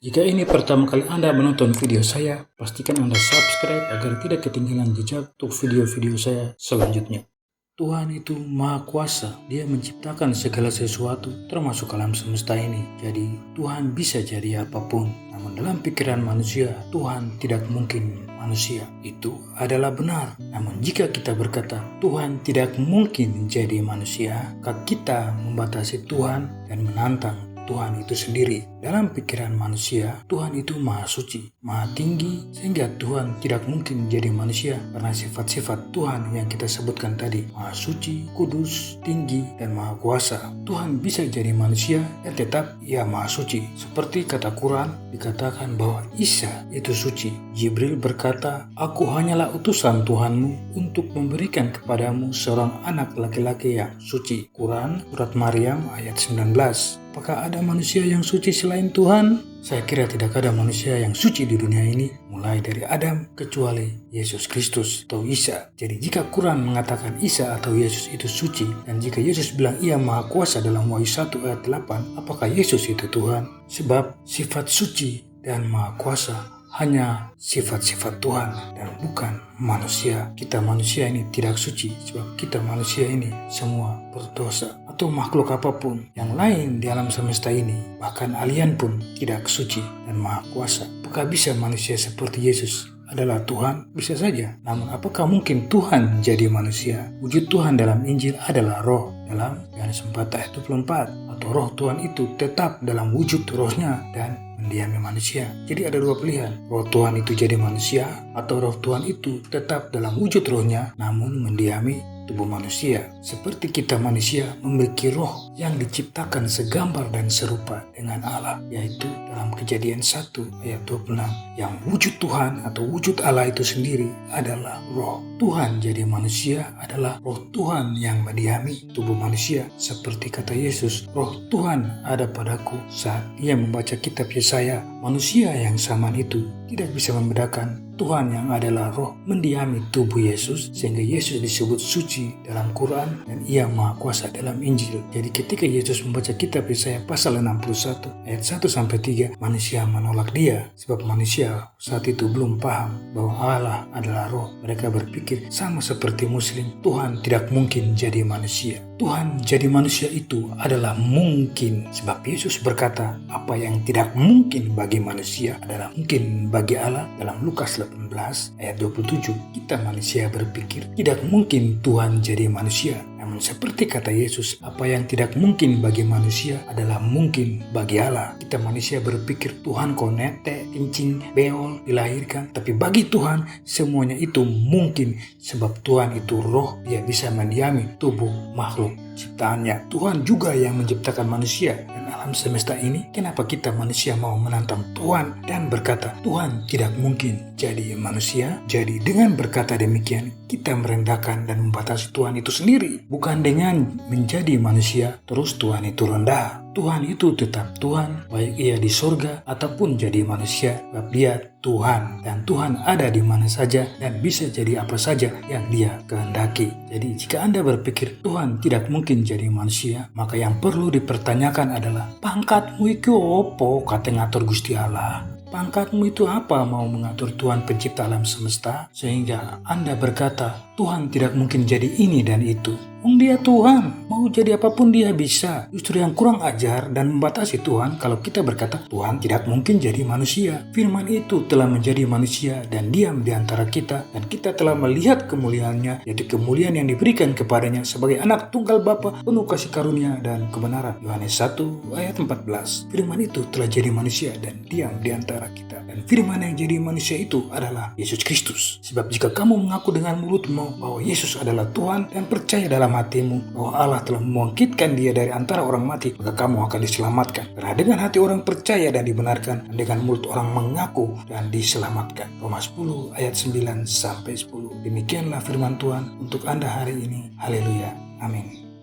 Jika ini pertama kali Anda menonton video saya, pastikan Anda subscribe agar tidak ketinggalan jejak untuk video-video saya selanjutnya. Tuhan itu Maha Kuasa, Dia menciptakan segala sesuatu termasuk alam semesta ini. Jadi Tuhan bisa jadi apapun. Namun dalam pikiran manusia, Tuhan tidak mungkin manusia. Itu adalah benar. Namun jika kita berkata Tuhan tidak mungkin menjadi manusia, maka kita membatasi Tuhan dan menantang Tuhan itu sendiri. Dalam pikiran manusia, Tuhan itu Maha Suci, Maha Tinggi, sehingga Tuhan tidak mungkin menjadi manusia karena sifat-sifat Tuhan yang kita sebutkan tadi, Maha Suci, Kudus, Tinggi, dan Maha Kuasa. Tuhan bisa jadi manusia dan tetap Ia Maha Suci. Seperti kata Quran dikatakan bahwa Isa itu suci. Jibril berkata, "Aku hanyalah utusan Tuhanmu untuk memberikan kepadamu seorang anak laki-laki yang suci." Quran surat Maryam ayat 19. Apakah ada manusia yang suci selain Tuhan? Saya kira tidak ada manusia yang suci di dunia ini, mulai dari Adam kecuali Yesus Kristus atau Isa. Jadi jika Quran mengatakan Isa atau Yesus itu suci, dan jika Yesus bilang Ia Maha Kuasa dalam Wahyu 1 ayat 8, apakah Yesus itu Tuhan? Sebab sifat suci dan Maha Kuasa hanya sifat-sifat Tuhan dan bukan manusia. Kita manusia ini tidak suci sebab kita manusia ini semua berdosa. Atau makhluk apapun yang lain di alam semesta ini, bahkan alien pun tidak suci dan Maha Kuasa. Apakah bisa manusia seperti Yesus adalah Tuhan? Bisa saja. Namun apakah mungkin Tuhan jadi manusia? Wujud Tuhan dalam Injil adalah roh. Dalam Yohanes 4 ayat 24, atau roh Tuhan itu tetap dalam wujud rohnya dan mendiami manusia. Jadi ada dua pilihan, roh Tuhan itu jadi manusia atau roh Tuhan itu tetap dalam wujud rohnya namun mendiami tubuh manusia. Seperti kita manusia memiliki roh yang diciptakan segambar dan serupa dengan Allah, yaitu dalam Kejadian 1 ayat 26, yang wujud Tuhan atau wujud Allah itu sendiri adalah roh. Tuhan jadi manusia adalah roh Tuhan yang mendiami tubuh manusia. Seperti kata Yesus, roh Tuhan ada padaku saat Ia membaca kitab Yesaya. Manusia yang zaman itu tidak bisa membedakan Tuhan yang adalah roh mendiami tubuh Yesus, sehingga Yesus disebut suci dalam Quran dan Ia Maha Kuasa dalam Injil. Jadi ketika Yesus membaca kitab Yesaya pasal 61 ayat 1-3, manusia menolak Dia sebab manusia saat itu belum paham bahwa Allah adalah roh. Mereka berpikir sama seperti Muslim, Tuhan tidak mungkin jadi manusia. Tuhan jadi manusia itu adalah mungkin sebab Yesus berkata, apa yang tidak mungkin bagi manusia adalah mungkin bagi Allah. Dalam Lukas 18 ayat 27, kita manusia berpikir tidak mungkin Tuhan jadi manusia. Namun seperti kata Yesus, apa yang tidak mungkin bagi manusia adalah mungkin bagi Allah. Kita manusia berpikir Tuhan kok netek, kencing, beol, dilahirkan. Tapi bagi Tuhan semuanya itu mungkin sebab Tuhan itu roh, Dia bisa mendiami tubuh makhluk ciptaannya. Tuhan juga yang menciptakan manusia dan alam semesta ini. Kenapa kita manusia mau menantang Tuhan dan berkata Tuhan tidak mungkin jadi manusia? Jadi dengan berkata demikian, kita merendahkan dan membatasi Tuhan itu sendiri. Bukan dengan menjadi manusia terus Tuhan itu rendah. Tuhan itu tetap Tuhan, baik Ia di surga ataupun jadi manusia. Sebab Dia Tuhan, dan Tuhan ada di mana saja dan bisa jadi apa saja yang Dia kehendaki. Jadi jika Anda berpikir Tuhan tidak mungkin jadi manusia, maka yang perlu dipertanyakan adalah pangkatmu itu opo kate ngatur Gusti Allah? Pangkatmu itu apa mau mengatur Tuhan pencipta alam semesta sehingga Anda berkata Tuhan tidak mungkin jadi ini dan itu? Dia Tuhan, mau jadi apapun Dia bisa. Justru yang kurang ajar dan membatasi Tuhan kalau kita berkata Tuhan tidak mungkin jadi manusia. Firman itu telah menjadi manusia dan diam di antara kita, dan kita telah melihat kemuliaannya, yaitu kemuliaan yang diberikan kepadanya sebagai anak tunggal Bapa penuh kasih karunia dan kebenaran. Yohanes 1 ayat 14. Firman itu telah jadi manusia dan diam di antara kita. Dan firman yang jadi manusia itu adalah Yesus Kristus. Sebab jika kamu mengaku dengan mulutmu bahwa Yesus adalah Tuhan dan percaya dalam hatimu bahwa Allah telah membangkitkan Dia dari antara orang mati, maka kamu akan diselamatkan. Karena dengan hati orang percaya dan dibenarkan, dan dengan mulut orang mengaku dan diselamatkan. Roma 10 ayat 9-10. Demikianlah firman Tuhan untuk Anda hari ini. Haleluya. Amin.